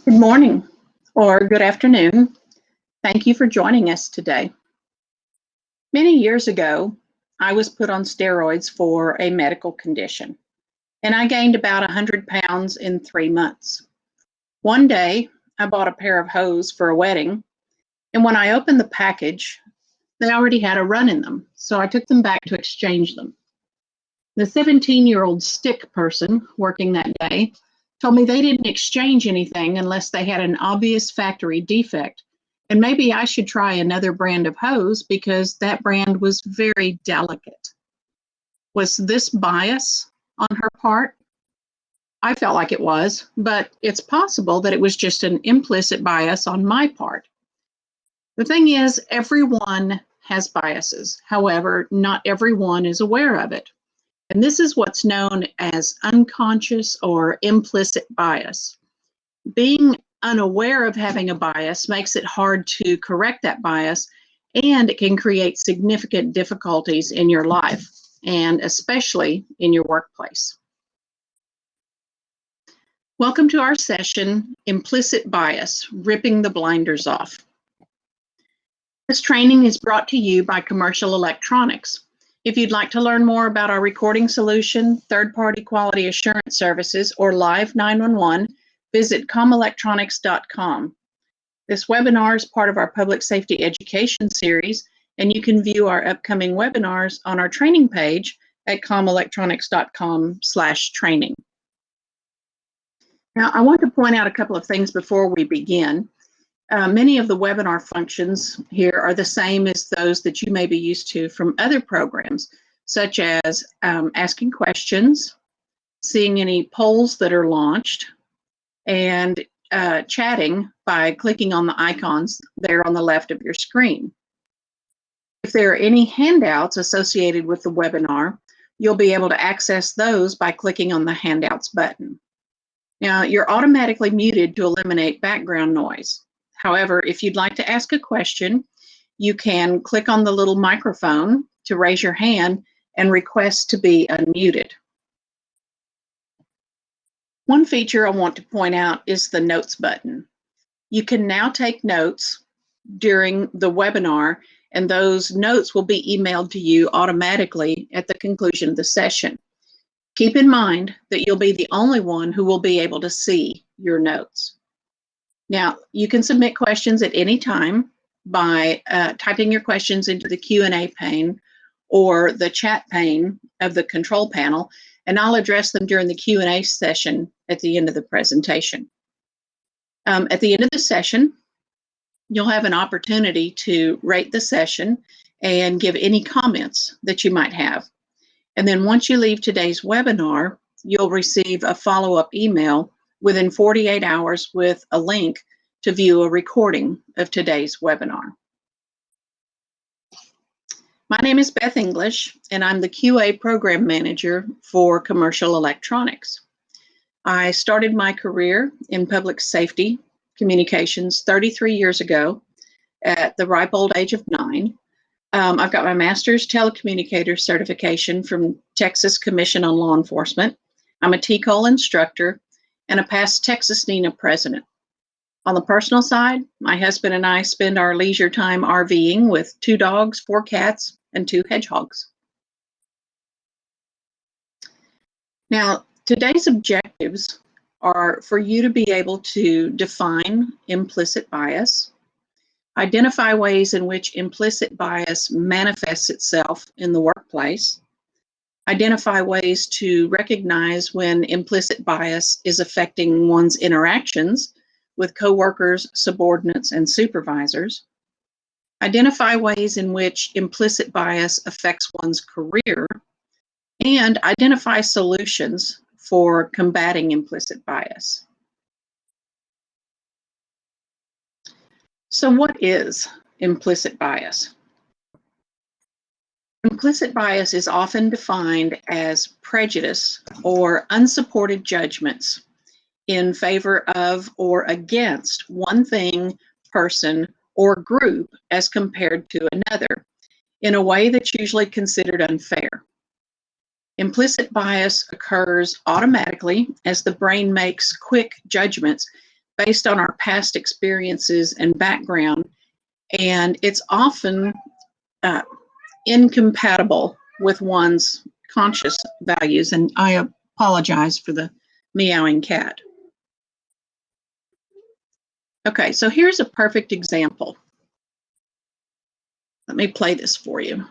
Good morning or good afternoon. Thank you for joining us today. Many years ago, I was put on steroids for a medical condition, and I gained about 100 pounds in 3 months. One day, I bought a pair of hose for a wedding, and when I opened the package, they already had a run in them, so I took them back to exchange them. The 17-year-old stick person working that day told me they didn't exchange anything unless they had an obvious factory defect, and maybe I should try another brand of hose because that brand was very delicate. Was this bias on her part? I felt like it was, but it's possible that it was just an implicit bias on my part. The thing is, everyone has biases. However, not everyone is aware of it. And this is what's known as unconscious or implicit bias. Being unaware of having a bias makes it hard to correct that bias, and it can create significant difficulties in your life, and especially in your workplace. Welcome to our session, Implicit Bias, Ripping the Blinders Off. This training is brought to you by Commercial Electronics. If you'd like to learn more about our recording solution, third-party quality assurance services, or Live 911, visit comelectronics.com. This webinar is part of our public safety education series, and you can view our upcoming webinars on our training page at comelectronics.com/training. Now, I want to point out a couple of things before we begin. Many of the webinar functions here are the same as those that you may be used to from other programs, such as asking questions, seeing any polls that are launched, and chatting by clicking on the icons there on the left of your screen. If there are any handouts associated with the webinar, you'll be able to access those by clicking on the Handouts button. Now, you're automatically muted to eliminate background noise. However, if you'd like to ask a question, you can click on the little microphone to raise your hand and request to be unmuted. One feature I want to point out is the Notes button. You can now take notes during the webinar, and those notes will be emailed to you automatically at the conclusion of the session. Keep in mind that you'll be the only one who will be able to see your notes. Now, you can submit questions at any time by typing your questions into the Q&A pane or the chat pane of the control panel, and I'll address them during the Q&A session at the end of the presentation. At the end of the session, you'll have an opportunity to rate the session and give any comments that you might have. And then once you leave today's webinar, you'll receive a follow-up email within 48 hours with a link to view a recording of today's webinar. My name is Beth English, and I'm the QA Program Manager for Commercial Electronics. I started my career in public safety communications 33 years ago at the ripe old age of 9. I've got my master's telecommunicator certification from Texas Commission on Law Enforcement. I'm a TCOL instructor and a past Texas NENA president. On the personal side, my husband and I spend our leisure time RVing with 2 dogs, 4 cats, and 2 hedgehogs. Now, today's objectives are for you to be able to define implicit bias, identify ways in which implicit bias manifests itself in the workplace, identify ways to recognize when implicit bias is affecting one's interactions with coworkers, subordinates, and supervisors, identify ways in which implicit bias affects one's career, and identify solutions for combating implicit bias. So what is implicit bias? Implicit bias is often defined as prejudice or unsupported judgments in favor of or against one thing, person, or group as compared to another, in a way that's usually considered unfair. Implicit bias occurs automatically as the brain makes quick judgments based on our past experiences and background, and it's often incompatible with one's conscious values. And I apologize for the meowing cat. Okay, so here's a perfect example. Let me play this for you.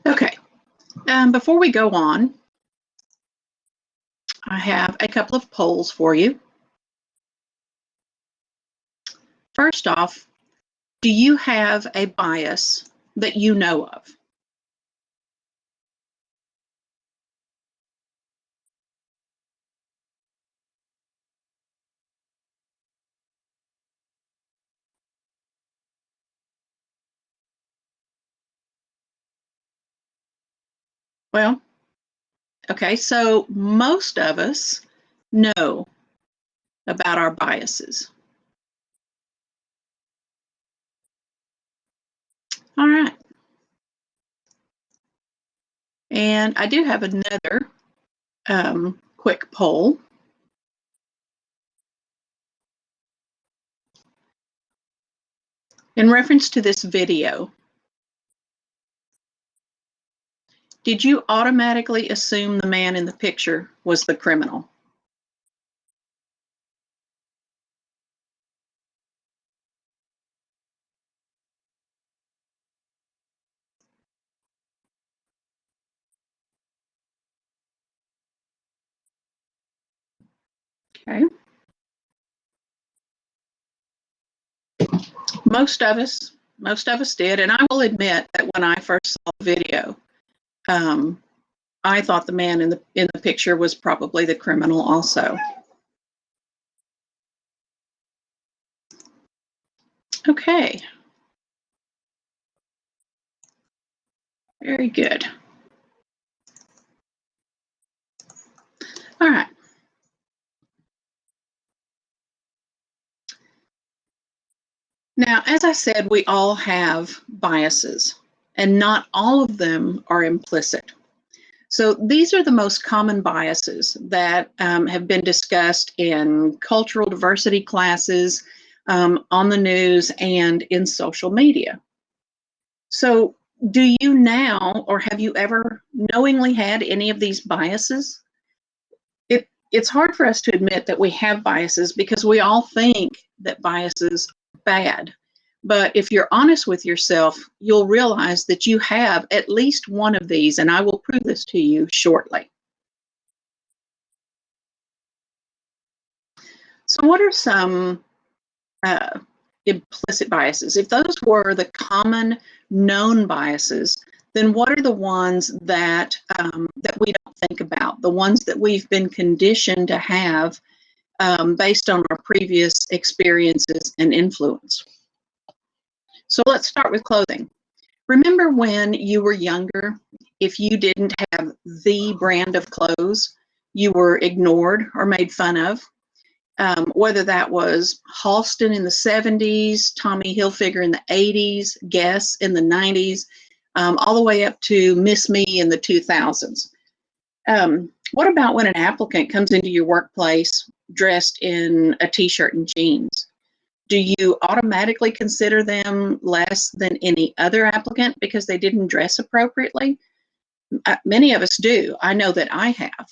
Okay, before we go on, I have a couple of polls for you. First off, do you have a bias that you know of? Well, okay, so most of us know about our biases. All right. And I do have another quick poll. In reference to this video, did you automatically assume the man in the picture was the criminal? Okay. Most of us did, and I will admit that when I first saw the video, I thought the man in the picture was probably the criminal also. Okay. Very good. All right. Now, as I said, we all have biases, and not all of them are implicit. So these are the most common biases that have been discussed in cultural diversity classes, on the news, and in social media. So do you now, or have you ever knowingly had any of these biases? It's hard for us to admit that we have biases because we all think that biases are bad. But if you're honest with yourself, you'll realize that you have at least one of these, and I will prove this to you shortly. So what are some implicit biases? If those were the common known biases, then what are the ones that that we don't think about, the ones that we've been conditioned to have based on our previous experiences and influence? So let's start with clothing. Remember when you were younger, if you didn't have the brand of clothes, you were ignored or made fun of? Whether that was Halston in the 70s, Tommy Hilfiger in the 80s, Guess in the 90s, all the way up to Miss Me in the 2000s. What about when an applicant comes into your workplace dressed in a t-shirt and jeans? Do you automatically consider them less than any other applicant because they didn't dress appropriately? Many of us do. I know that I have.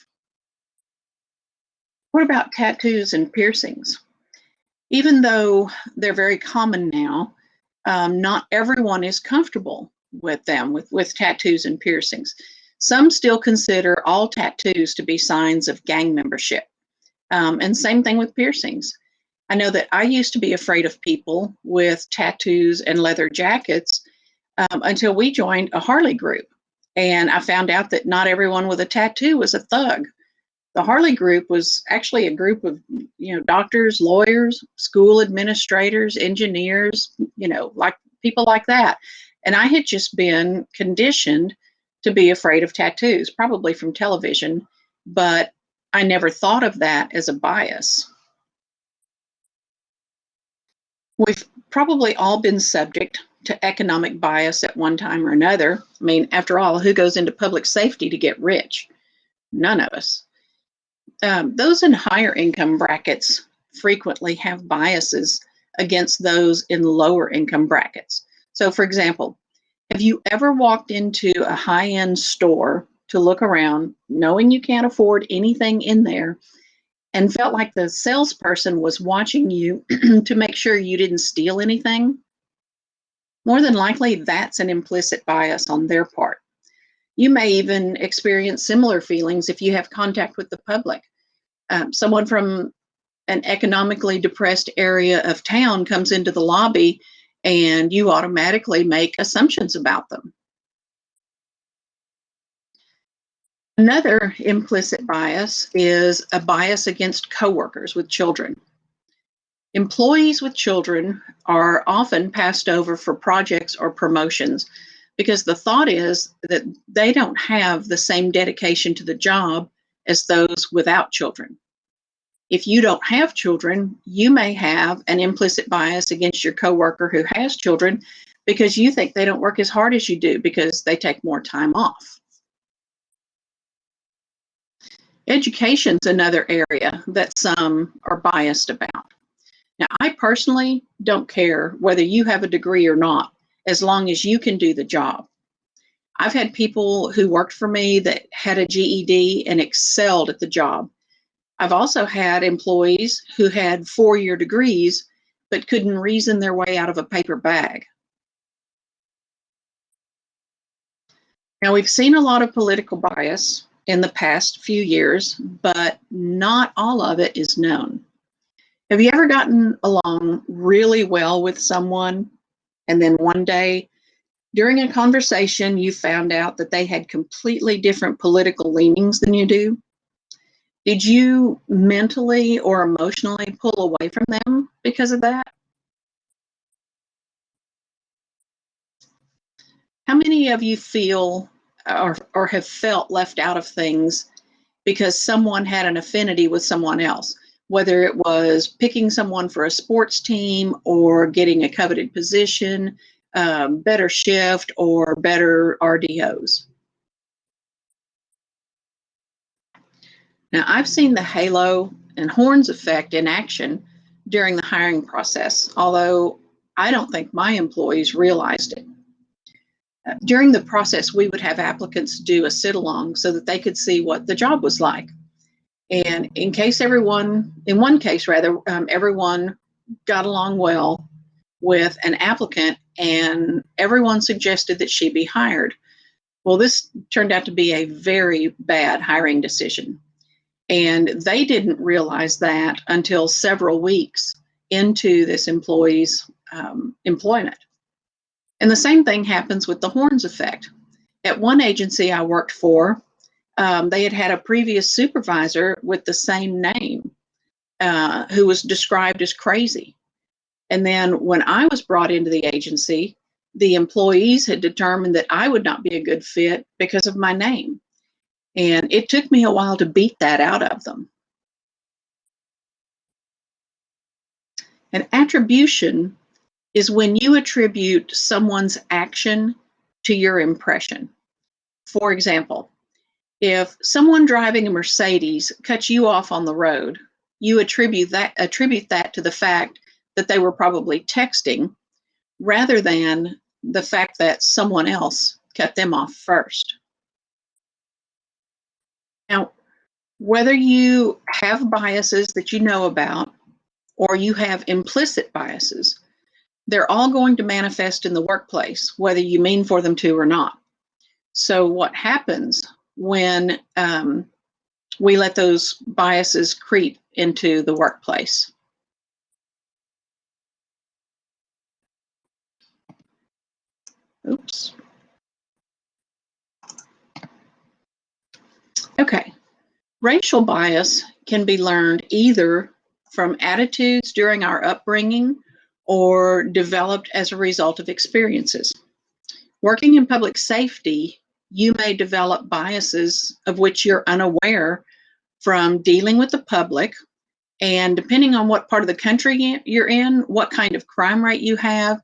What about tattoos and piercings? Even though they're very common now, not everyone is comfortable with them, with tattoos and piercings. Some still consider all tattoos to be signs of gang membership. And same thing with piercings. I know that I used to be afraid of people with tattoos and leather jackets until we joined a Harley group. And I found out that not everyone with a tattoo was a thug. The Harley group was actually a group of, doctors, lawyers, school administrators, engineers, like people like that. And I had just been conditioned to be afraid of tattoos, probably from television, but I never thought of that as a bias. We've probably all been subject to economic bias at one time or another. I mean, after all, who goes into public safety to get rich? None of us. Those in higher income brackets frequently have biases against those in lower income brackets. So, for example, have you ever walked into a high end store to look around, knowing you can't afford anything in there, and felt like the salesperson was watching you to make sure you didn't steal anything? More than likely, that's an implicit bias on their part. You may even experience similar feelings if you have contact with the public. Someone from an economically depressed area of town comes into the lobby and you automatically make assumptions about them. Another implicit bias is a bias against coworkers with children. Employees with children are often passed over for projects or promotions because the thought is that they don't have the same dedication to the job as those without children. If you don't have children, you may have an implicit bias against your coworker who has children because you think they don't work as hard as you do because they take more time off. Education's another area that some are biased about. Now, I personally don't care whether you have a degree or not, as long as you can do the job. I've had people who worked for me that had a GED and excelled at the job. I've also had employees who had 4-year degrees but couldn't reason their way out of a paper bag. Now, we've seen a lot of political bias in the past few years, but not all of it is known. Have you ever gotten along really well with someone, and then one day during a conversation you found out that they had completely different political leanings than you do? Did you mentally or emotionally pull away from them because of that? How many of you feel or have felt left out of things because someone had an affinity with someone else, whether it was picking someone for a sports team or getting a coveted position, better shift, or better RDOs? Now, I've seen the halo and horns effect in action during the hiring process, although I don't think my employees realized it. During the process, we would have applicants do a sit along so that they could see what the job was like. And in one case, everyone got along well with an applicant and everyone suggested that she be hired. Well, this turned out to be a very bad hiring decision. And they didn't realize that until several weeks into this employee's employment. And the same thing happens with the horns effect. At one agency I worked for, they had had a previous supervisor with the same name who was described as crazy. And then when I was brought into the agency, the employees had determined that I would not be a good fit because of my name. And it took me a while to beat that out of them. And attribution is when you attribute someone's action to your impression. For example, if someone driving a Mercedes cuts you off on the road, you attribute that to the fact that they were probably texting rather than the fact that someone else cut them off first. Now, whether you have biases that you know about or you have implicit biases, they're all going to manifest in the workplace, whether you mean for them to or not. So what happens when we let those biases creep into the workplace? Oops. Okay. Racial bias can be learned either from attitudes during our upbringing or developed as a result of experiences. Working in public safety, you may develop biases of which you're unaware from dealing with the public. And depending on what part of the country you're in, what kind of crime rate you have,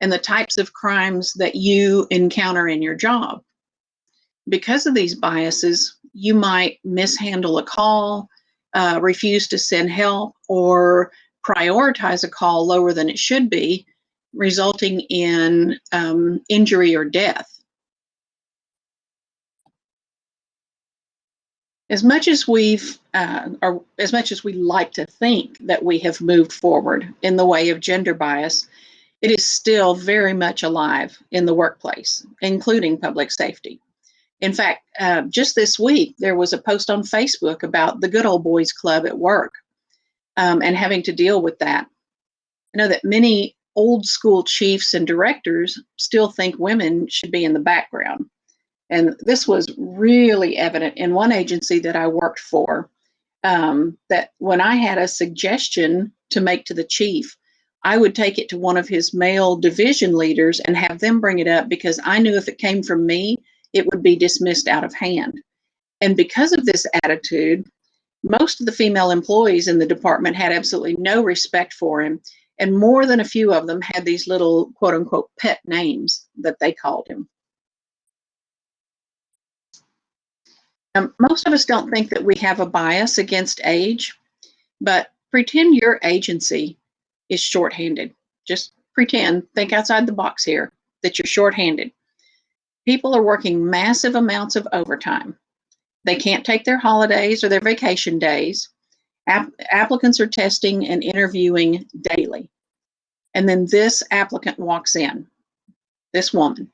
and the types of crimes that you encounter in your job. Because of these biases, you might mishandle a call, refuse to send help, or prioritize a call lower than it should be, resulting in injury or death. As much as or as much as we like to think that we have moved forward in the way of gender bias, it is still very much alive in the workplace, including public safety. In fact, just this week, there was a post on Facebook about the Good Old Boys Club at work and having to deal with that. I know that many old school chiefs and directors still think women should be in the background. And this was really evident in one agency that I worked for, that when I had a suggestion to make to the chief, I would take it to one of his male division leaders and have them bring it up because I knew if it came from me, it would be dismissed out of hand. And because of this attitude, most of the female employees in the department had absolutely no respect for him. And more than a few of them had these little quote unquote pet names that they called him. Most of us don't think that we have a bias against age, but pretend your agency is shorthanded. Just pretend, think outside the box here, that you're shorthanded. People are working massive amounts of overtime. They can't take their holidays or their vacation days. Applicants are testing and interviewing daily. And then this applicant walks in, this woman.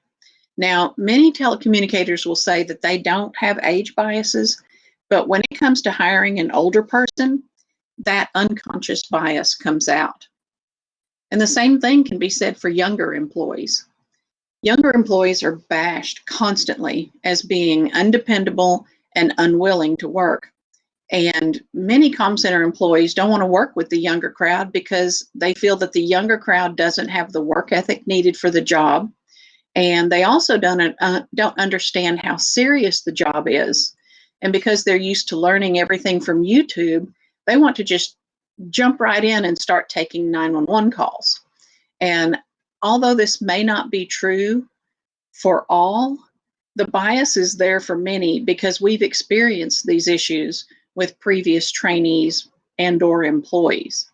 Now, many telecommunicators will say that they don't have age biases, but when it comes to hiring an older person, that unconscious bias comes out. And the same thing can be said for younger employees. Younger employees are bashed constantly as being undependable and unwilling to work. And many comm center employees don't want to work with the younger crowd because they feel that the younger crowd doesn't have the work ethic needed for the job. And they also don't understand how serious the job is. And because they're used to learning everything from YouTube, they want to just jump right in and start taking 911 calls. And although this may not be true for all, the bias is there for many because we've experienced these issues with previous trainees and or employees.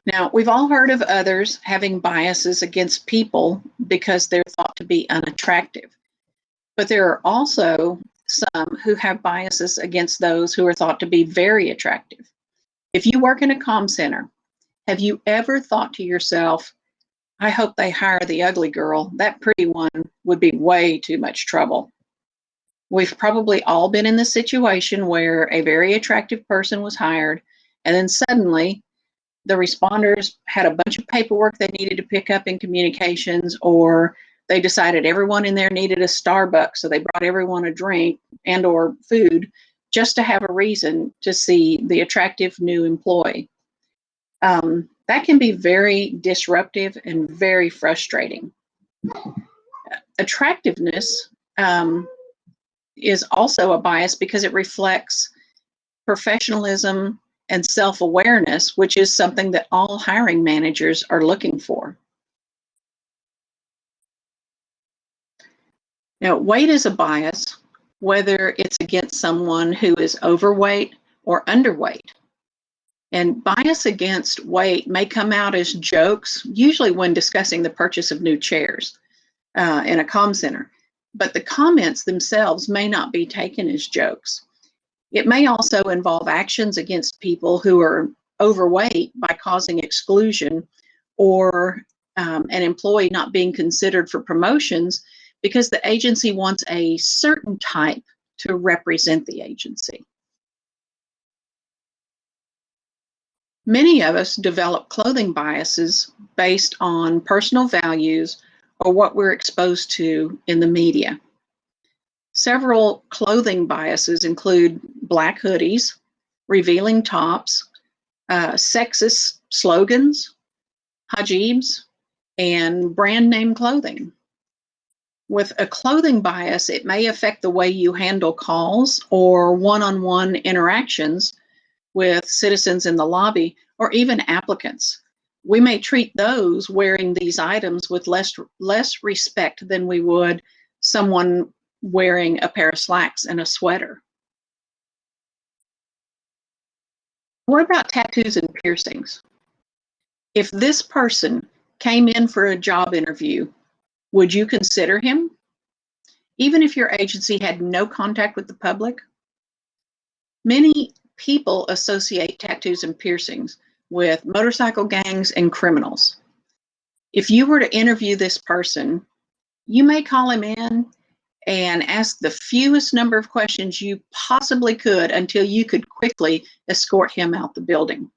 Now, we've all heard of others having biases against people because they're thought to be unattractive. But there are also some who have biases against those who are thought to be very attractive. If you work in a comm center, have you ever thought to yourself, I hope they hire the ugly girl. That pretty one would be way too much trouble. We've probably all been in the situation where a very attractive person was hired, and then suddenly the responders had a bunch of paperwork they needed to pick up in communications, or they decided everyone in there needed a Starbucks, so they brought everyone a drink and or food just to have a reason to see the attractive new employee. That can be very disruptive and very frustrating. Attractiveness is also a bias because it reflects professionalism and self-awareness, which is something that all hiring managers are looking for. Now, weight is a bias, whether it's against someone who is overweight or underweight. And bias against weight may come out as jokes, usually when discussing the purchase of new chairs in a comm center. But the comments themselves may not be taken as jokes. It may also involve actions against people who are overweight by causing exclusion, or an employee not being considered for promotions because the agency wants a certain type to represent the agency. Many of us develop clothing biases based on personal values or what we're exposed to in the media. Several clothing biases include black hoodies, revealing tops, sexist slogans, hijabs, and brand name clothing. With a clothing bias, it may affect the way you handle calls or one-on-one interactions with citizens in the lobby or even applicants. We may treat those wearing these items with less respect than we would someone wearing a pair of slacks and a sweater. What about tattoos and piercings? If this person came in for a job interview, would you consider him, even if your agency had no contact with the public? Many people associate tattoos and piercings with motorcycle gangs and criminals. If you were to interview this person, you may call him in and ask the fewest number of questions you possibly could until you could quickly escort him out the building.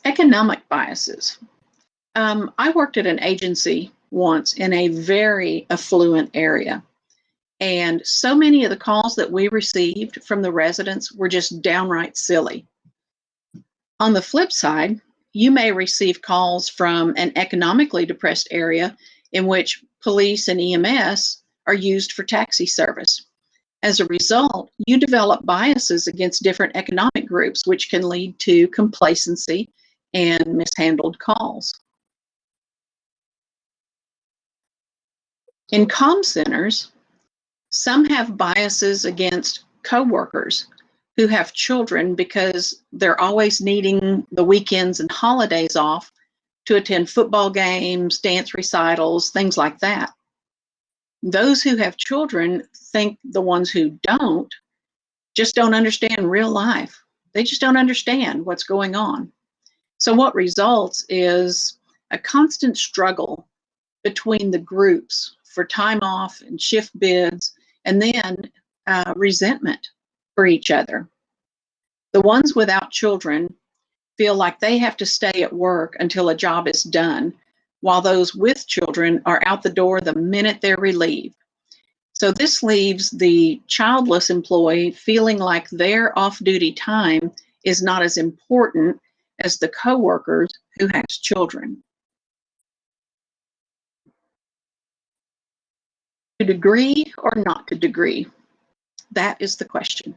Economic biases. I worked at an agency once in a very affluent area, and so many of the calls that we received from the residents were just downright silly. On the flip side, you may receive calls from an economically depressed area in which police and EMS are used for taxi service. As a result, you develop biases against different economic groups, which can lead to complacency and mishandled calls. In comm centers, some have biases against coworkers who have children because they're always needing the weekends and holidays off to attend football games, dance recitals, things like that. Those who have children think the ones who don't just don't understand real life. They just don't understand what's going on. So what results is a constant struggle between the groups for time off and shift bids, and then resentment for each other. The ones without children feel like they have to stay at work until a job is done, while those with children are out the door the minute they're relieved. So this leaves the childless employee feeling like their off-duty time is not as important as the coworkers who has children. To degree or not to degree? That is the question.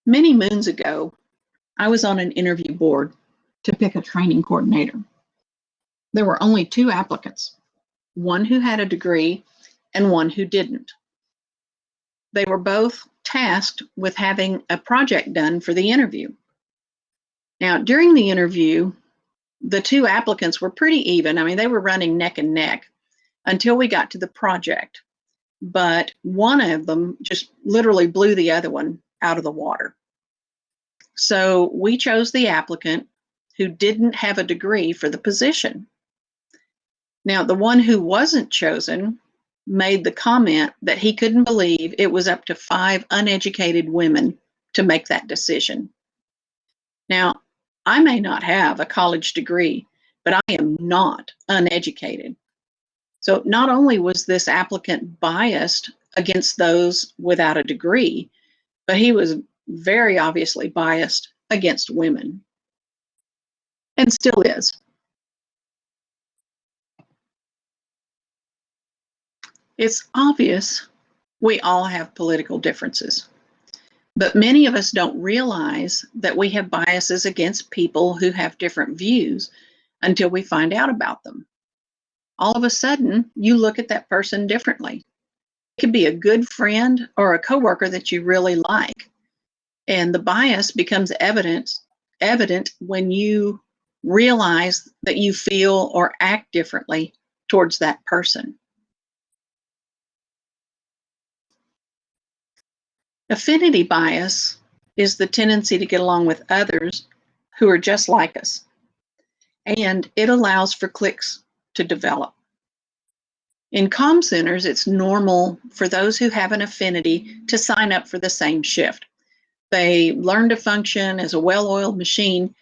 Many moons ago, I was on an interview board to pick a training coordinator. There were only two applicants, one who had a degree and one who didn't. They were both tasked with having a project done for the interview. Now, during the interview, the two applicants were pretty even. I mean, they were running neck and neck until we got to the project. But one of them just literally blew the other one out of the water. So we chose the applicant who didn't have a degree for the position. Now, the one who wasn't chosen made the comment that he couldn't believe it was up to 5 uneducated women to make that decision. Now, I may not have a college degree, but I am not uneducated. So not only was this applicant biased against those without a degree, but he was very obviously biased against women, and still is. It's obvious we all have political differences, but many of us don't realize that we have biases against people who have different views until we find out about them. All of a sudden, you look at that person differently. It could be a good friend or a coworker that you really like, and the bias becomes evident when you realize that you feel or act differently towards that person. Affinity bias is the tendency to get along with others who are just like us, and it allows for cliques to develop. In comm centers, it's normal for those who have an affinity to sign up for the same shift. They learn to function as a well-oiled machine.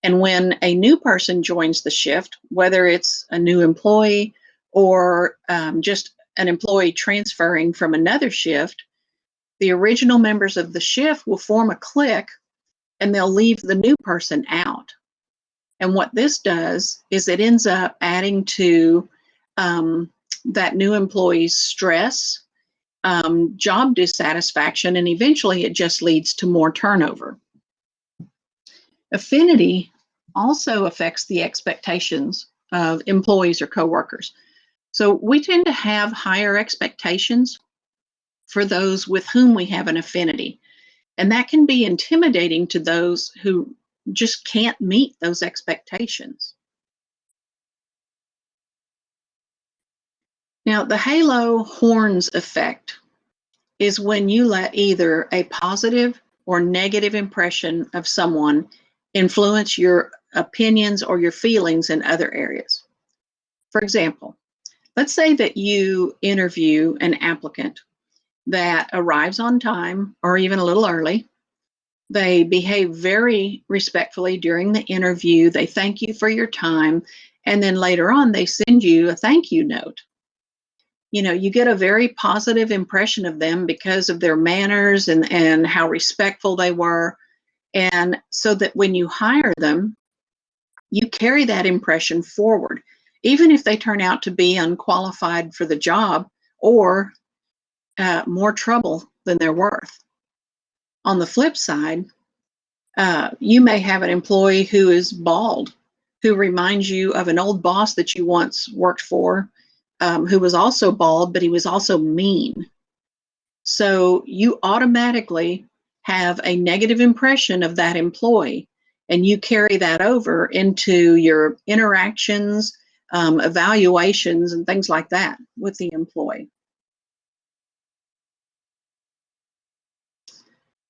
And when a new person joins the shift, whether it's a new employee or just an employee transferring from another shift, the original members of the shift will form a clique and they'll leave the new person out. And what this does is it ends up adding to that new employee's stress, job dissatisfaction, and eventually it just leads to more turnover. Affinity also affects the expectations of employees or coworkers. So we tend to have higher expectations for those with whom we have an affinity. And that can be intimidating to those who just can't meet those expectations. Now, the halo horns effect is when you let either a positive or negative impression of someone influence your opinions or your feelings in other areas. For example, let's say that you interview an applicant that arrives on time or even a little early. They behave very respectfully during the interview. They thank you for your time. And then later on, they send you a thank you note. You know, you get a very positive impression of them because of their manners and how respectful they were. And so that when you hire them, you carry that impression forward, even if they turn out to be unqualified for the job or more trouble than they're worth. On the flip side, you may have an employee who is bald, who reminds you of an old boss that you once worked for, who was also bald, but he was also mean. So you automatically have a negative impression of that employee, and you carry that over into your interactions, evaluations, and things like that with the employee.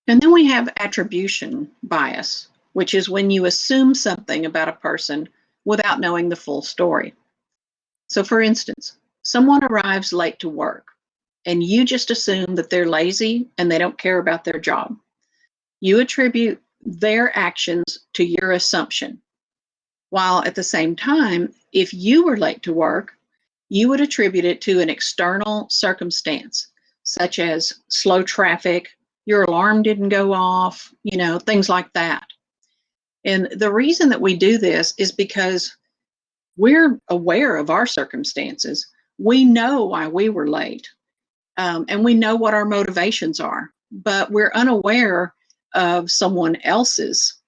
And then we have attribution bias, which is when you assume something about a person without knowing the full story. So, for instance, someone arrives late to work, and you just assume that they're lazy and they don't care about their job. You attribute their actions to your assumption. While at the same time, if you were late to work, you would attribute it to an external circumstance, such as slow traffic, your alarm didn't go off, you know, things like that. And the reason that we do this is because we're aware of our circumstances. We know why we were late, and we know what our motivations are, but we're unaware of someone else's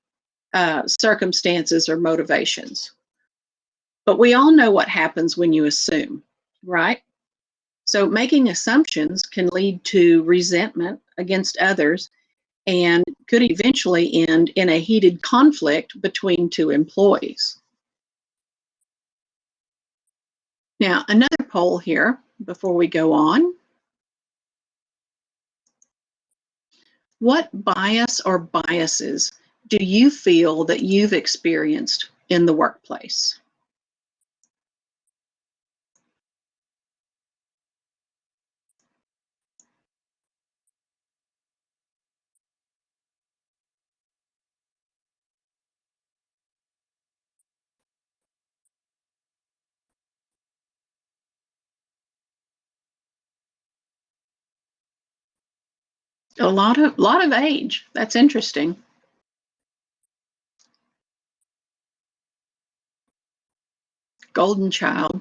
circumstances or motivations. But we all know what happens when you assume, right? So making assumptions can lead to resentment against others and could eventually end in a heated conflict between two employees. Now, another poll here before we go on. What bias or biases do you feel that you've experienced in the workplace? A lot of age. That's interesting. Golden child.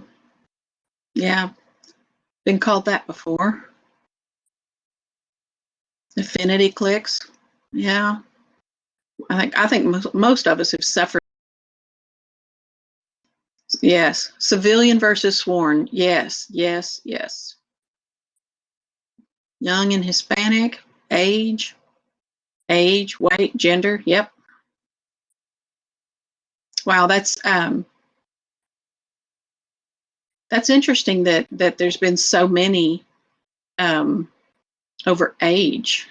Yeah, been called that before. Affinity clicks. Yeah, I think most of us have suffered. Yes, civilian versus sworn. Yes, yes, yes. Young and Hispanic. Age, weight, gender. Yep. Wow, that's interesting that there's been so many um, over age.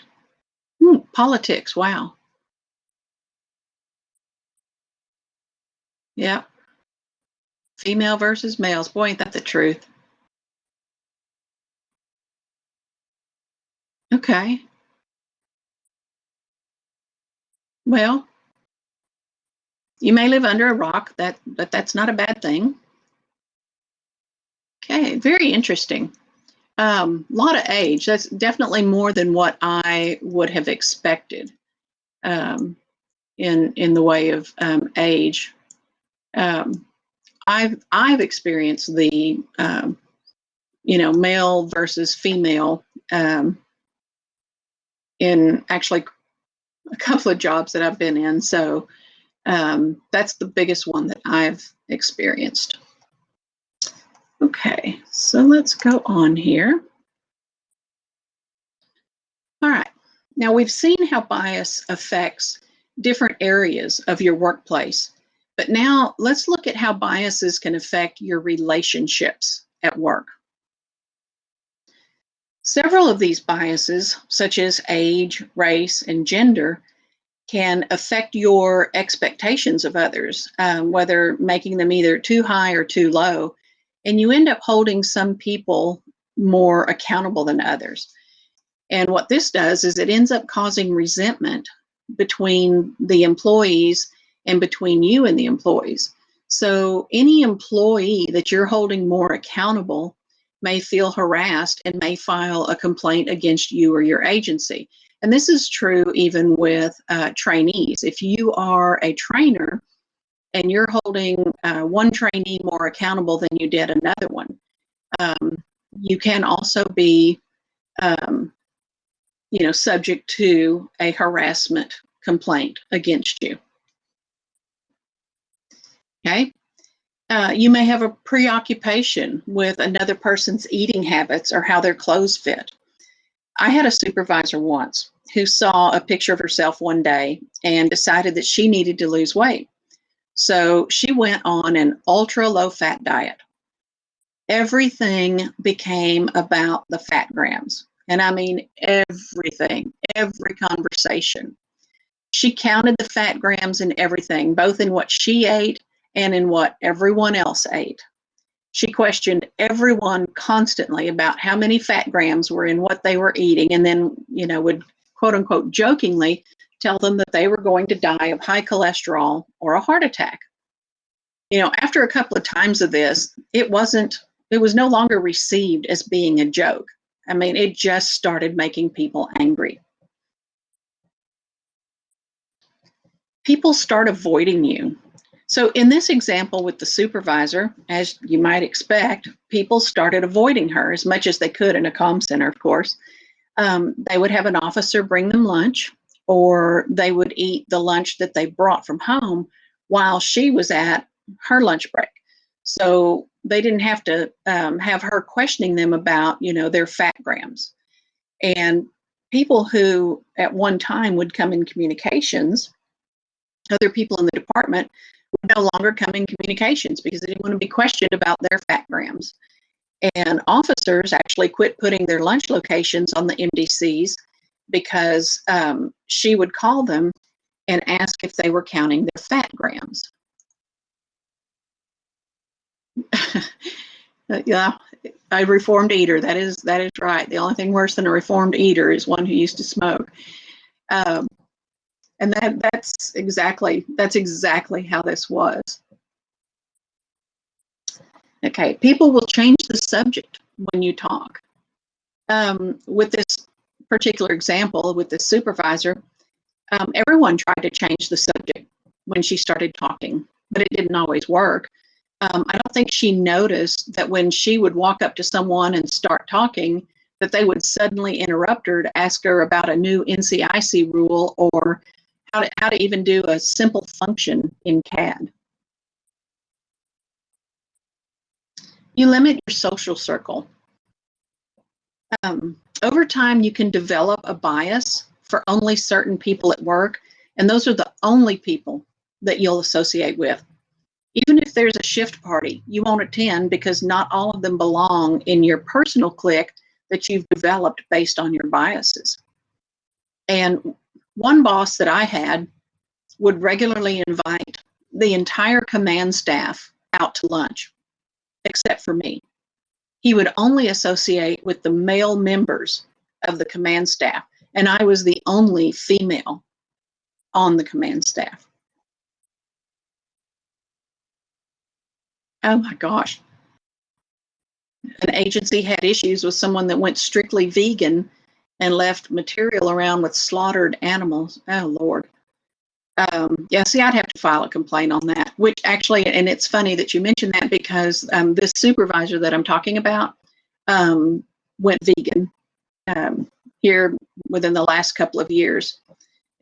Politics. Wow. Yeah. Female versus males. Boy, ain't that the truth. Okay. Well, you may live under a rock, but that's not a bad thing. Okay, very interesting. Lot of age. That's definitely more than what I would have expected in the way of age. Um, I've experienced the male versus female in actually a couple of jobs that I've been in. So that's the biggest one that I've experienced. Okay, so let's go on here. All right. Now we've seen how bias affects different areas of your workplace, but now let's look at how biases can affect your relationships at work. Several of these biases, such as age, race, and gender, can affect your expectations of others, whether making them either too high or too low. And you end up holding some people more accountable than others. And what this does is it ends up causing resentment between the employees and between you and the employees. So any employee that you're holding more accountable may feel harassed and may file a complaint against you or your agency. And this is true even with trainees. If you are a trainer and you're holding one trainee more accountable than you did another one, you can also be subject to a harassment complaint against you. Okay. You may have a preoccupation with another person's eating habits or how their clothes fit. I had a supervisor once who saw a picture of herself one day and decided that she needed to lose weight. So she went on an ultra low fat diet. Everything became about the fat grams. And I mean everything, every conversation. She counted the fat grams in everything, both in what she ate and in what everyone else ate. She questioned everyone constantly about how many fat grams were in what they were eating, and then, would quote unquote jokingly tell them that they were going to die of high cholesterol or a heart attack. After a couple of times of this, it was no longer received as being a joke. I mean, it just started making people angry. People start avoiding you. So in this example with the supervisor, as you might expect, people started avoiding her as much as they could in a comm center, of course. They would have an officer bring them lunch, or they would eat the lunch that they brought from home while she was at her lunch break. So they didn't have to have her questioning them about, their fat grams. And people who at one time would come in communications, other people in the department would no longer come in communications because they didn't want to be questioned about their fat grams. And officers actually quit putting their lunch locations on the MDCs because she would call them and ask if they were counting their fat grams. Yeah, a reformed eater. That is right. The only thing worse than a reformed eater is one who used to smoke. And that's exactly how this was. Okay, people will change the subject when you talk. With this particular example, with the supervisor, everyone tried to change the subject when she started talking, but it didn't always work. I don't think she noticed that when she would walk up to someone and start talking, that they would suddenly interrupt her to ask her about a new NCIC rule or how to even do a simple function in CAD. You limit your social circle. Over time, you can develop a bias for only certain people at work, and those are the only people that you'll associate with. Even if there's a shift party, you won't attend because not all of them belong in your personal clique that you've developed based on your biases. And one boss that I had would regularly invite the entire command staff out to lunch, except for me. He would only associate with the male members of the command staff, and I was the only female on the command staff. Oh my gosh. An agency had issues with someone that went strictly vegan and left material around with slaughtered animals. Oh, Lord. Yeah, see, I'd have to file a complaint on that, which actually, and it's funny that you mentioned that because this supervisor that I'm talking about went vegan here within the last couple of years.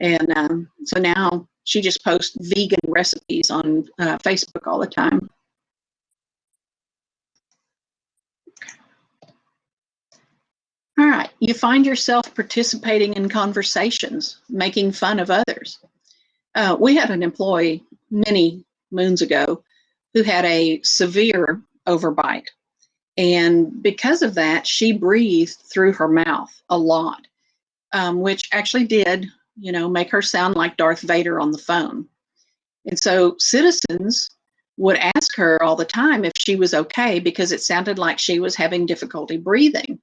And so now she just posts vegan recipes on Facebook all the time. All right, you find yourself participating in conversations, making fun of others. We had an employee many moons ago who had a severe overbite. And because of that, she breathed through her mouth a lot, which actually did, make her sound like Darth Vader on the phone. And so citizens would ask her all the time if she was okay because it sounded like she was having difficulty breathing.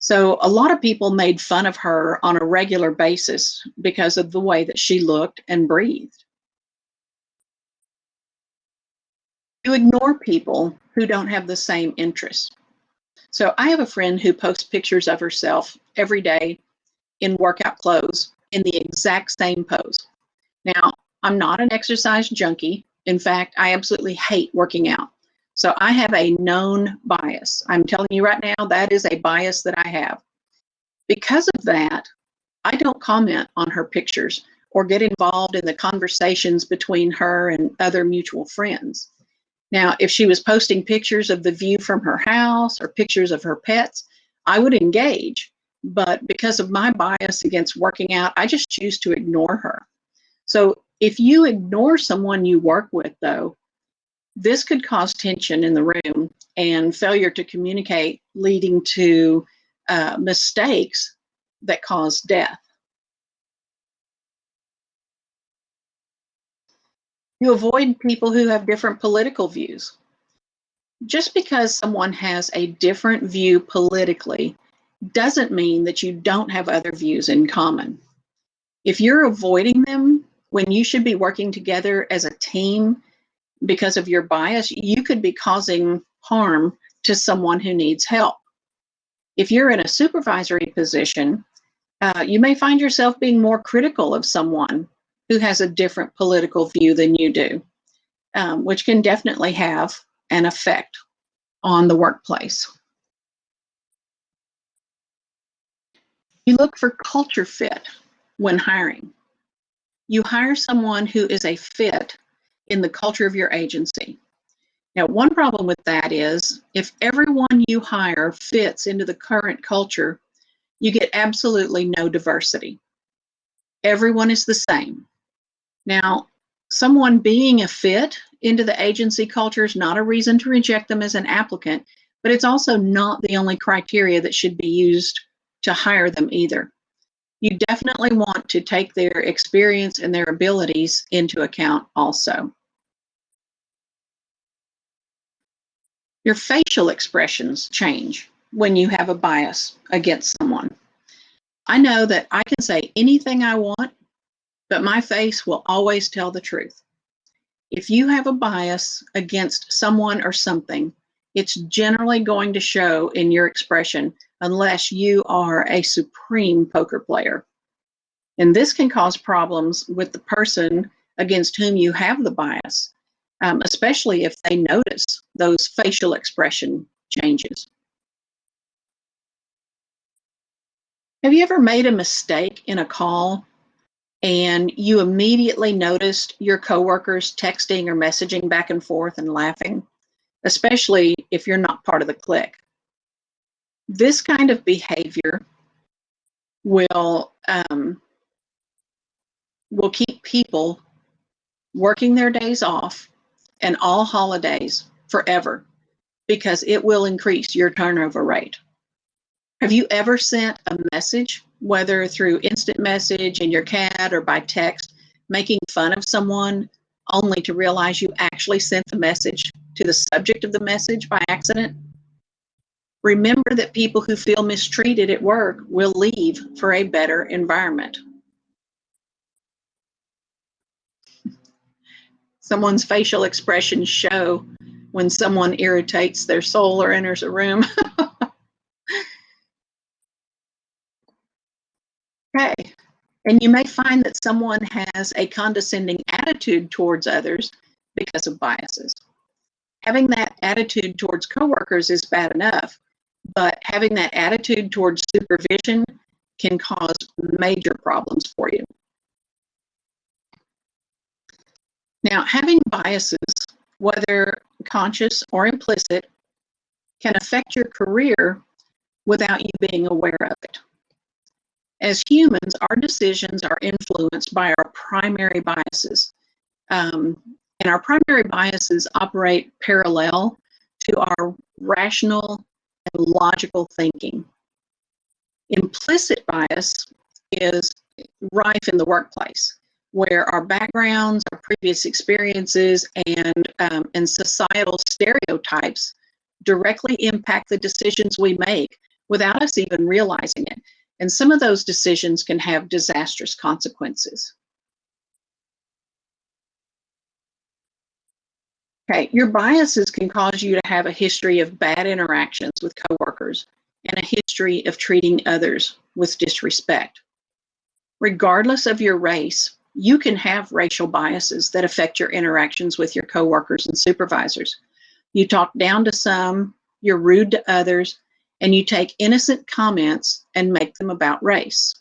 So a lot of people made fun of her on a regular basis because of the way that she looked and breathed. You ignore people who don't have the same interests. So I have a friend who posts pictures of herself every day in workout clothes in the exact same pose. Now, I'm not an exercise junkie. In fact, I absolutely hate working out. So I have a known bias. I'm telling you right now, that is a bias that I have. Because of that, I don't comment on her pictures or get involved in the conversations between her and other mutual friends. Now, if she was posting pictures of the view from her house or pictures of her pets, I would engage. But because of my bias against working out, I just choose to ignore her. So if you ignore someone you work with, though, this could cause tension in the room and failure to communicate, leading to mistakes that cause death. You avoid people who have different political views. Just because someone has a different view politically doesn't mean that you don't have other views in common. If you're avoiding them when you should be working together as a team because of your bias, you could be causing harm to someone who needs help. If you're in a supervisory position, you may find yourself being more critical of someone who has a different political view than you do, which can definitely have an effect on the workplace. You look for culture fit when hiring. You hire someone who is a fit in the culture of your agency. Now, one problem with that is if everyone you hire fits into the current culture, you get absolutely no diversity. Everyone is the same. Now, someone being a fit into the agency culture is not a reason to reject them as an applicant, but it's also not the only criteria that should be used to hire them either. You definitely want to take their experience and their abilities into account also. Your facial expressions change when you have a bias against someone. I know that I can say anything I want, but my face will always tell the truth. If you have a bias against someone or something, it's generally going to show in your expression unless you are a supreme poker player. And this can cause problems with the person against whom you have the bias, especially if they notice those facial expression changes. Have you ever made a mistake in a call and you immediately noticed your coworkers texting or messaging back and forth and laughing, especially if you're not part of the clique? This kind of behavior will keep people working their days off and all holidays forever because it will increase your turnover rate. Have you ever sent a message, whether through instant message in your chat or by text, making fun of someone only to realize you actually sent the message to the subject of the message by accident? Remember that people who feel mistreated at work will leave for a better environment. Someone's facial expressions show when someone irritates their soul or enters a room. Okay. And you may find that someone has a condescending attitude towards others because of biases. Having that attitude towards coworkers is bad enough, but having that attitude towards supervision can cause major problems for you. Now, having biases, whether conscious or implicit, can affect your career without you being aware of it. As humans, our decisions are influenced by our primary biases. And our primary biases operate parallel to our rational and logical thinking. Implicit bias is rife in the workplace, where our backgrounds, our previous experiences, and societal stereotypes directly impact the decisions we make without us even realizing it. And some of those decisions can have disastrous consequences. Okay, your biases can cause you to have a history of bad interactions with coworkers and a history of treating others with disrespect. Regardless of your race, you can have racial biases that affect your interactions with your coworkers and supervisors. You talk down to some, you're rude to others, and you take innocent comments and make them about race.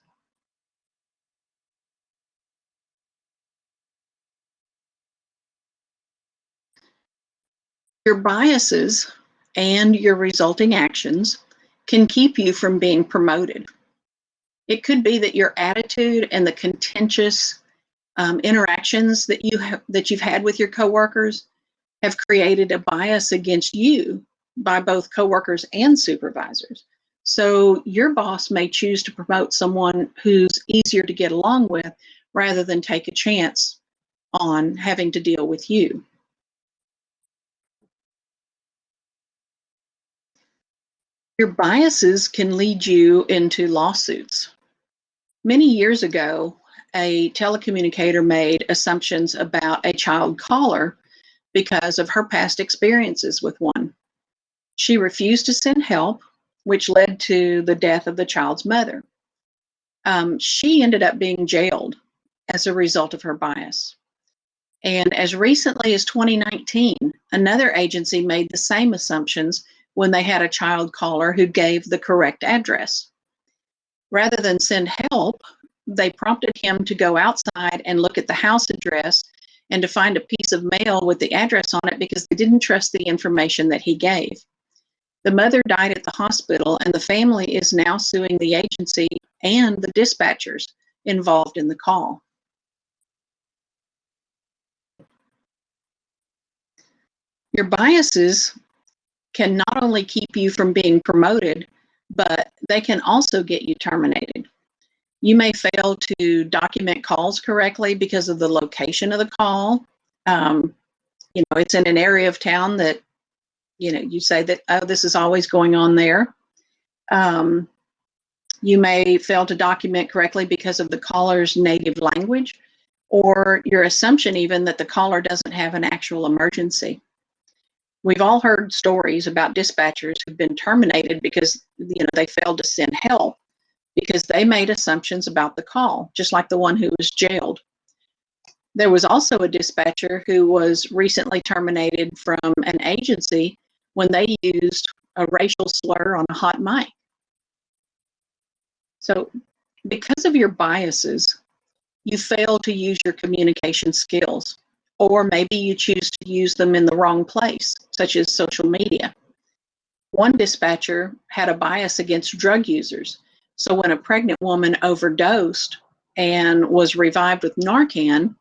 Your biases and your resulting actions can keep you from being promoted. It could be that your attitude and the contentious interactions that you've had with your coworkers have created a bias against you by both coworkers and supervisors. So your boss may choose to promote someone who's easier to get along with rather than take a chance on having to deal with you. Your biases can lead you into lawsuits. Many years ago, a telecommunicator made assumptions about a child caller because of her past experiences with one. She refused to send help, which led to the death of the child's mother. She ended up being jailed as a result of her bias. And as recently as 2019, another agency made the same assumptions when they had a child caller who gave the correct address. Rather than send help, they prompted him to go outside and look at the house address and to find a piece of mail with the address on it because they didn't trust the information that he gave. The mother died at the hospital, and the family is now suing the agency and the dispatchers involved in the call. Your biases can not only keep you from being promoted, but they can also get you terminated. You may fail to document calls correctly because of the location of the call. It's in an area of town that, you say that, oh, this is always going on there. You may fail to document correctly because of the caller's native language, or your assumption even that the caller doesn't have an actual emergency. We've all heard stories about dispatchers who've been terminated because they failed to send help because they made assumptions about the call, just like the one who was jailed. There was also a dispatcher who was recently terminated from an agency when they used a racial slur on a hot mic. So because of your biases, you fail to use your communication skills, or maybe you choose to use them in the wrong place, such as social media. One dispatcher had a bias against drug users. So when a pregnant woman overdosed and was revived with Narcan,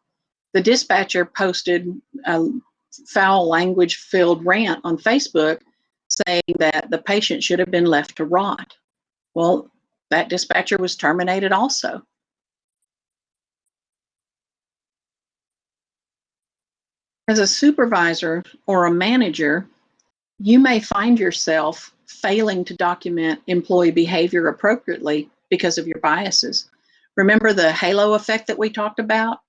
the dispatcher posted a foul language-filled rant on Facebook saying that the patient should have been left to rot. Well, that dispatcher was terminated also. As a supervisor or a manager, you may find yourself failing to document employee behavior appropriately because of your biases. Remember the halo effect that we talked about?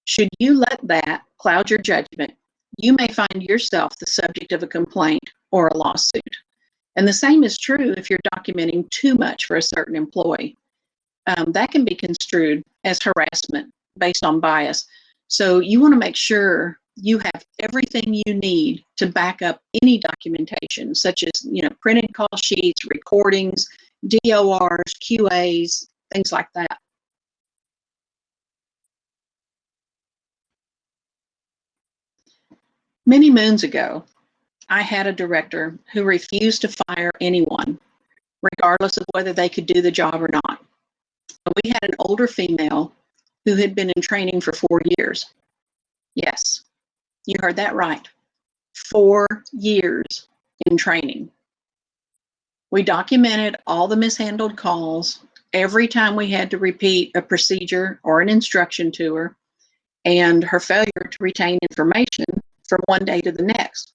Should you let that cloud your judgment, you may find yourself the subject of a complaint or a lawsuit. And the same is true if you're documenting too much for a certain employee. That can be construed as harassment based on bias. So you want to make sure you have everything you need to back up any documentation, such as printed call sheets, recordings, DORs, QAs, things like that. Many moons ago, I had a director who refused to fire anyone, regardless of whether they could do the job or not. We had an older female who had been in training for 4 years. Yes, you heard that right. 4 years in training. We documented all the mishandled calls every time we had to repeat a procedure or an instruction to her, and her failure to retain information from one day to the next.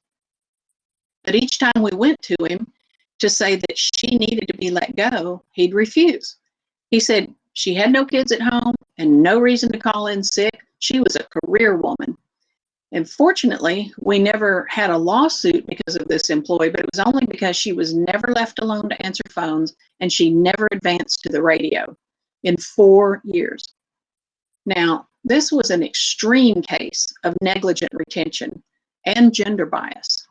But each time we went to him to say that she needed to be let go, he'd refuse. He said she had no kids at home and no reason to call in sick. She was a career woman. And fortunately, we never had a lawsuit because of this employee, but it was only because she was never left alone to answer phones and she never advanced to the radio in 4 years. Now, this was an extreme case of negligent retention and gender bias.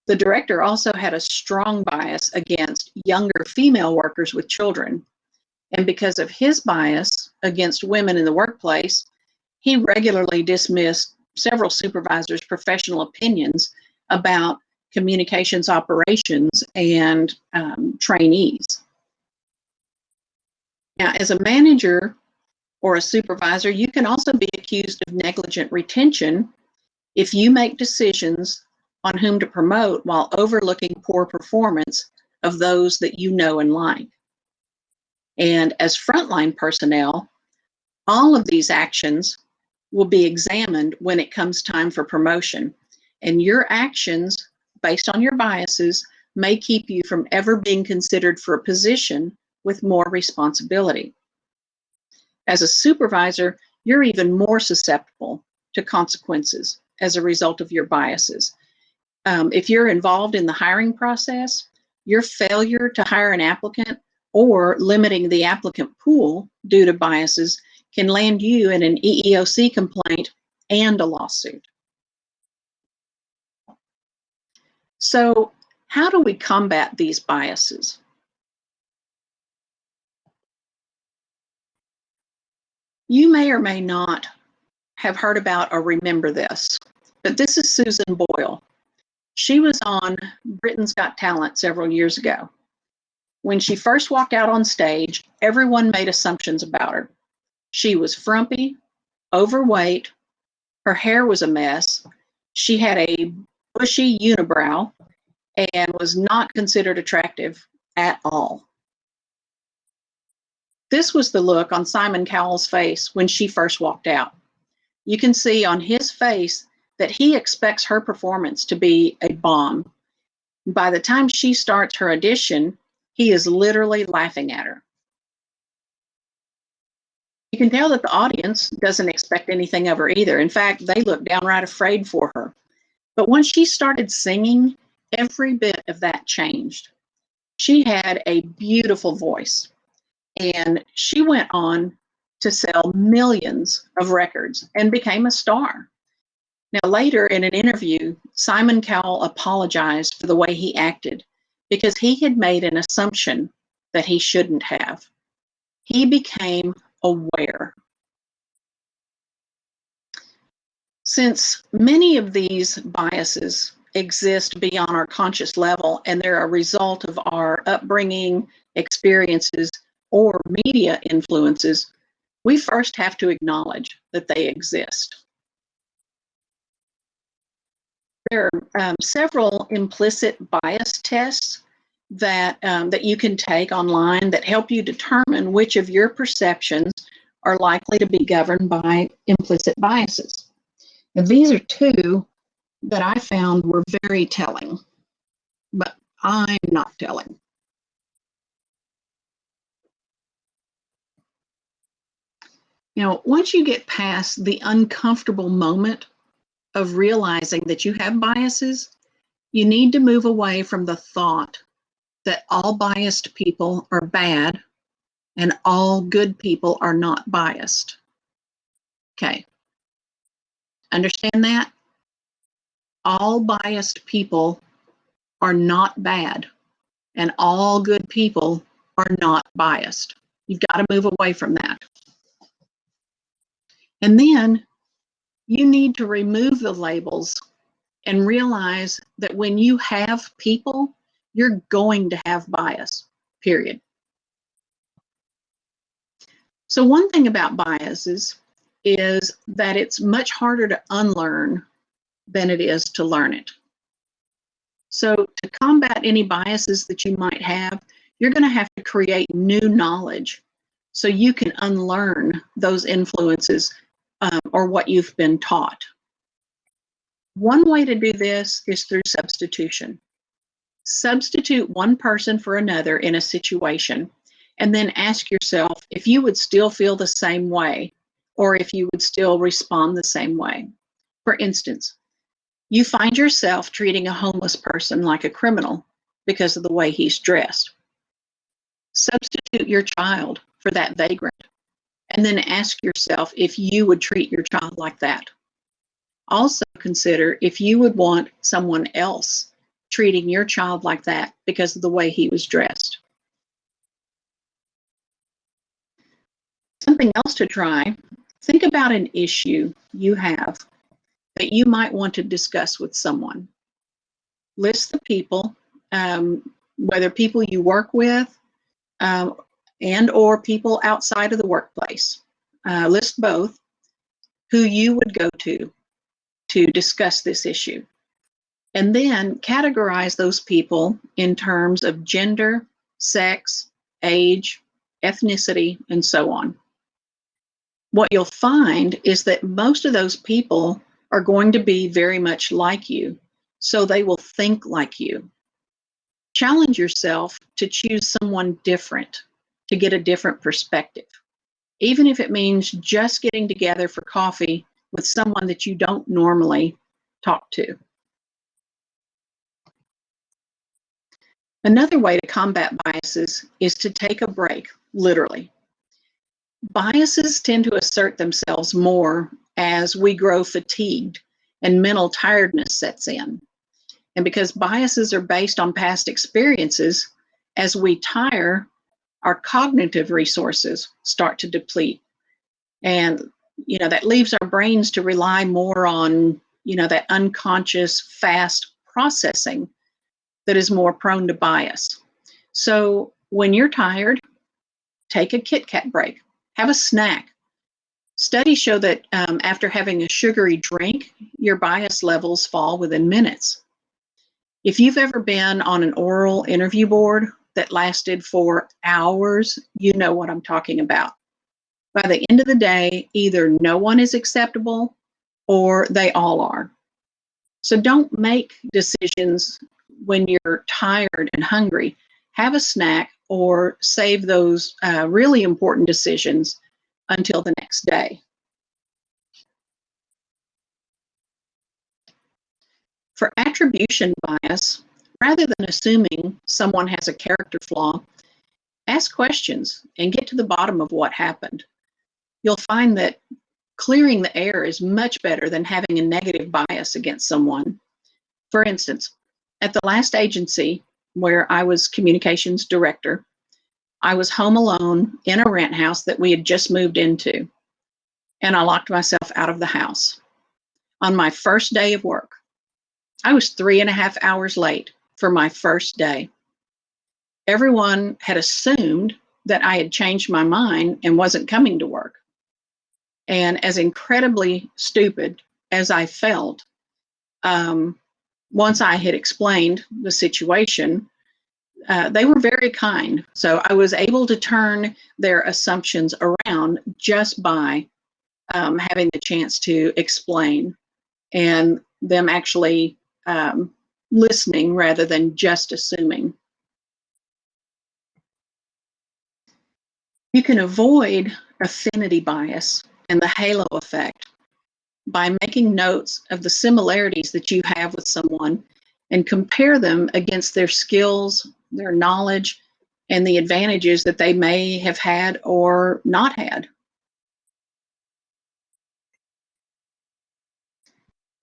The director also had a strong bias against younger female workers with children. And because of his bias against women in the workplace, he regularly dismissed several supervisors' professional opinions about communications operations and trainees. Now, as a manager or a supervisor, you can also be accused of negligent retention if you make decisions on whom to promote while overlooking poor performance of those that you know and like. And as frontline personnel, all of these actions will be examined when it comes time for promotion. And your actions, based on your biases, may keep you from ever being considered for a position with more responsibility. As a supervisor, you're even more susceptible to consequences as a result of your biases. If you're involved in the hiring process, your failure to hire an applicant or limiting the applicant pool due to biases can land you in an EEOC complaint and a lawsuit. So, how do we combat these biases? You may or may not have heard about or remember this, but this is Susan Boyle. She was on Britain's Got Talent several years ago. When she first walked out on stage, everyone made assumptions about her. She was frumpy, overweight, her hair was a mess, she had a bushy unibrow, and was not considered attractive at all. This was the look on Simon Cowell's face when she first walked out. You can see on his face that he expects her performance to be a bomb. By the time she starts her audition, he is literally laughing at her. You can tell that the audience doesn't expect anything of her either. In fact, they look downright afraid for her. But once she started singing, every bit of that changed. She had a beautiful voice, and she went on to sell millions of records and became a star. Now, later in an interview, Simon Cowell apologized for the way he acted because he had made an assumption that he shouldn't have. He became aware. Since many of these biases exist beyond our conscious level and they're a result of our upbringing, experiences, or media influences, we first have to acknowledge that they exist. There are several implicit bias tests that you can take online that help you determine which of your perceptions are likely to be governed by implicit biases. And these are two that I found were very telling, but I'm not telling. Once you get past the uncomfortable moment of realizing that you have biases, you need to move away from the thought that all biased people are bad and all good people are not biased. Okay, understand that? All biased people are not bad and all good people are not biased. You've got to move away from that. And then you need to remove the labels and realize that when you have people, you're going to have bias, period. So one thing about biases is that it's much harder to unlearn than it is to learn it. So to combat any biases that you might have, you're going to have to create new knowledge so you can unlearn those influences or what you've been taught. One way to do this is through substitution. Substitute one person for another in a situation, and then ask yourself if you would still feel the same way or if you would still respond the same way. For instance, you find yourself treating a homeless person like a criminal because of the way he's dressed. Substitute your child for that vagrant, and then ask yourself if you would treat your child like that. Also consider if you would want someone else treating your child like that because of the way he was dressed. Something else to try, think about an issue you have that you might want to discuss with someone. List the people, whether people you work with and or people outside of the workplace. List both who you would go to discuss this issue. And then categorize those people in terms of gender, sex, age, ethnicity, and so on. What you'll find is that most of those people are going to be very much like you, so they will think like you. Challenge yourself to choose someone different to get a different perspective, even if it means just getting together for coffee with someone that you don't normally talk to. Another way to combat biases is to take a break, literally. Biases tend to assert themselves more as we grow fatigued and mental tiredness sets in. And because biases are based on past experiences, as we tire, our cognitive resources start to deplete. And, that leaves our brains to rely more on, that unconscious, fast processing that is more prone to bias. So when you're tired, take a Kit Kat break, have a snack. Studies show that after having a sugary drink, your bias levels fall within minutes. If you've ever been on an oral interview board that lasted for hours, you know what I'm talking about. By the end of the day, either no one is acceptable or they all are. So don't make decisions when you're tired and hungry. Have a snack or save those really important decisions until the next day. For attribution bias, rather than assuming someone has a character flaw, ask questions and get to the bottom of what happened. You'll find that clearing the air is much better than having a negative bias against someone. For instance, at the last agency where I was communications director, I was home alone in a rent house that we had just moved into, and I locked myself out of the house. On my first day of work, I was 3.5 hours late for my first day. Everyone had assumed that I had changed my mind and wasn't coming to work. And as incredibly stupid as I felt, once I had explained the situation, they were very kind. So I was able to turn their assumptions around just by having the chance to explain and them actually listening rather than just assuming. You can avoid affinity bias and the halo effect by making notes of the similarities that you have with someone and compare them against their skills, their knowledge, and the advantages that they may have had or not had.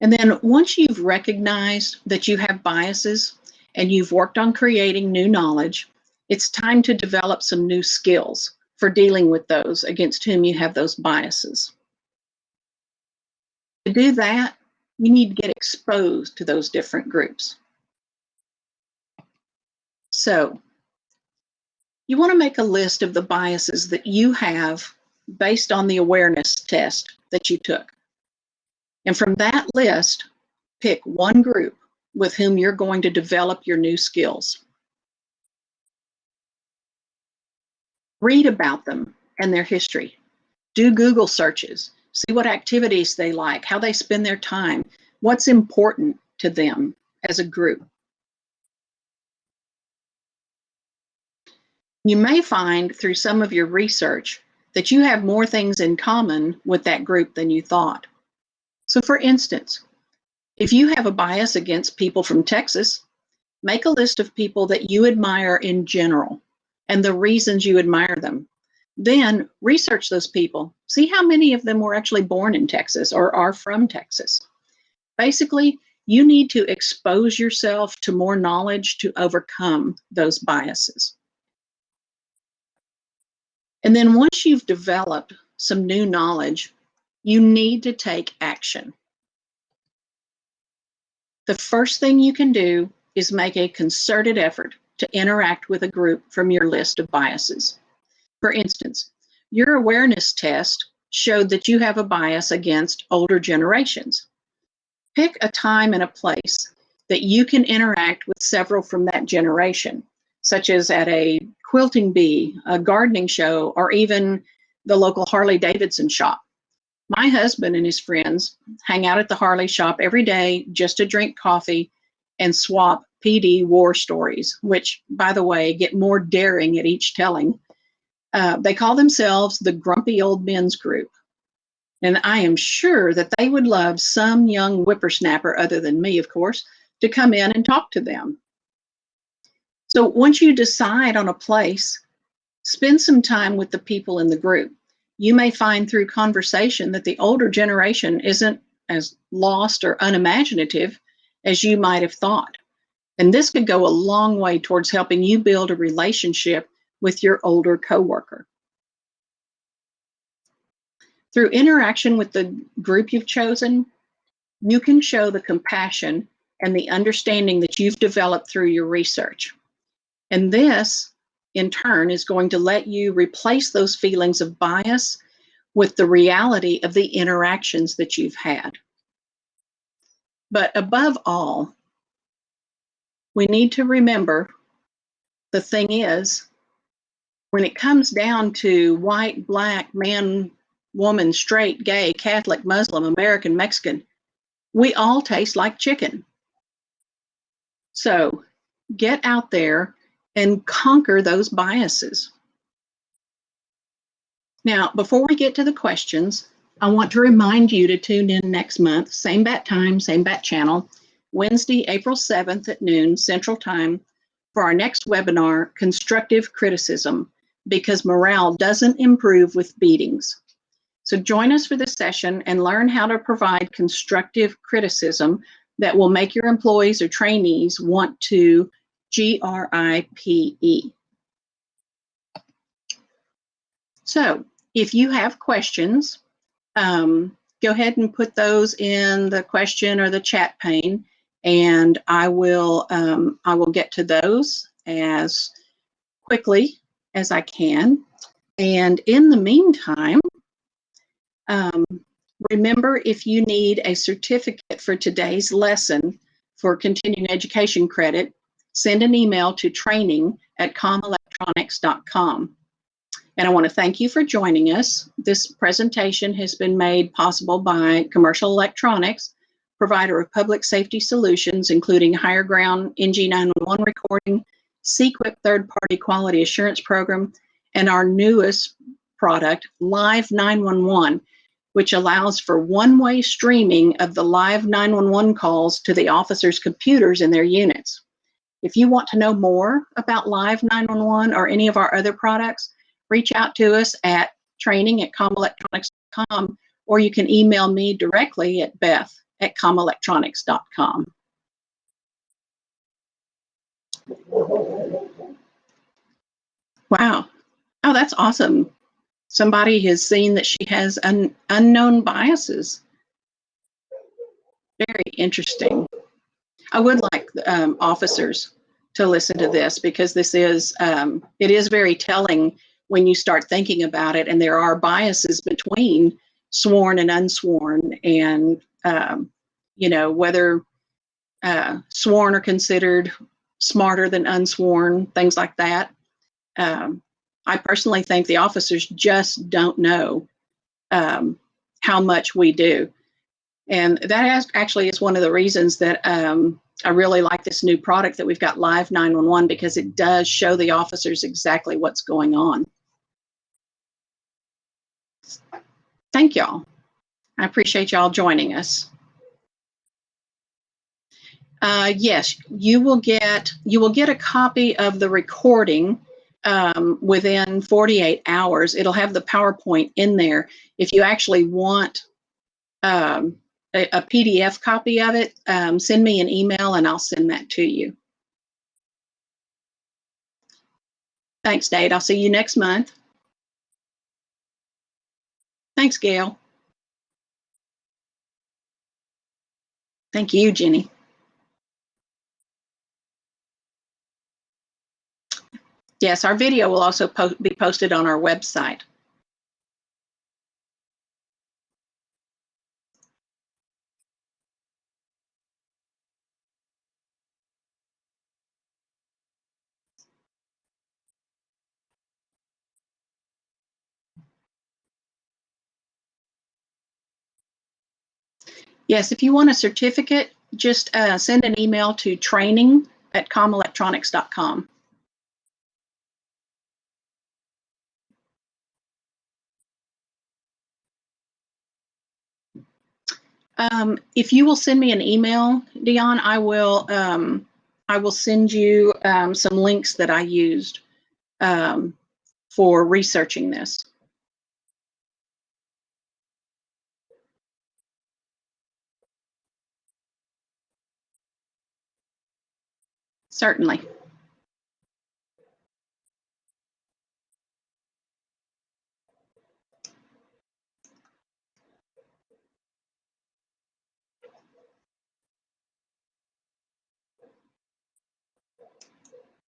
And then once you've recognized that you have biases and you've worked on creating new knowledge, it's time to develop some new skills for dealing with those against whom you have those biases. To do that, you need to get exposed to those different groups. So you want to make a list of the biases that you have based on the awareness test that you took. And from that list, pick one group with whom you're going to develop your new skills. Read about them and their history. Do Google searches. See what activities they like, how they spend their time, what's important to them as a group. You may find through some of your research that you have more things in common with that group than you thought. So for instance, if you have a bias against people from Texas, make a list of people that you admire in general and the reasons you admire them. Then research those people. See how many of them were actually born in Texas or are from Texas. Basically, you need to expose yourself to more knowledge to overcome those biases. And then once you've developed some new knowledge, you need to take action. The first thing you can do is make a concerted effort to interact with a group from your list of biases. For instance, your awareness test showed that you have a bias against older generations. Pick a time and a place that you can interact with several from that generation, such as at a quilting bee, a gardening show, or even the local Harley-Davidson shop. My husband and his friends hang out at the Harley shop every day just to drink coffee and swap PD war stories, which, by the way, get more daring at each telling. They call themselves the Grumpy Old Men's Group. And I am sure that they would love some young whippersnapper, other than me, of course, to come in and talk to them. So once you decide on a place, spend some time with the people in the group. You may find through conversation that the older generation isn't as lost or unimaginative as you might have thought. And this could go a long way towards helping you build a relationship with your older coworker. Through interaction with the group you've chosen, you can show the compassion and the understanding that you've developed through your research. And this, in turn, is going to let you replace those feelings of bias with the reality of the interactions that you've had. But above all, we need to remember the thing is, when it comes down to white, black, man, woman, straight, gay, Catholic, Muslim, American, Mexican, we all taste like chicken. So get out there and conquer those biases. Now, before we get to the questions, I want to remind you to tune in next month, same bat time, same bat channel, Wednesday, April 7th at noon Central Time, for our next webinar, Constructive Criticism, because morale doesn't improve with beatings. So join us for this session and learn how to provide constructive criticism that will make your employees or trainees want to GRIPE. So if you have questions, go ahead and put those in the question or the chat pane, and I will get to those as quickly as I can. And in the meantime, remember, if you need a certificate for today's lesson for continuing education credit, send an email to training@comelectronics.com. And I want to thank you for joining us. This presentation has been made possible by Commercial Electronics, provider of public safety solutions, including Higher Ground NG911 recording, CQIP third-party quality assurance program, and our newest product, Live 911, which allows for one-way streaming of the live 911 calls to the officers' computers in their units. If you want to know more about Live 911 or any of our other products, reach out to us at training@commelectronics.com, or you can email me directly at beth@commelectronics.com. Wow. Oh, that's awesome. Somebody has seen that she has unknown biases. Very interesting. I would like officers to listen to this, because this is it is very telling when you start thinking about it, and there are biases between sworn and unsworn, and whether sworn are considered smarter than unsworn, things like that. I personally think the officers just don't know how much we do. And that actually is one of the reasons that I really like this new product that we've got, Live 911, because it does show the officers exactly what's going on. Thank y'all. I appreciate y'all joining us. Yes, you will get a copy of the recording within 48 hours. It'll have the PowerPoint in there. If you actually want a PDF copy of it, send me an email and I'll send that to you. Thanks, Dade. I'll see you next month. Thanks, Gail. Thank you, Jenny. Yes, our video will also be posted on our website. Yes, if you want a certificate, just send an email to training@commelectronics.com. If you will send me an email, Dion, I will send you some links that I used for researching this. Certainly.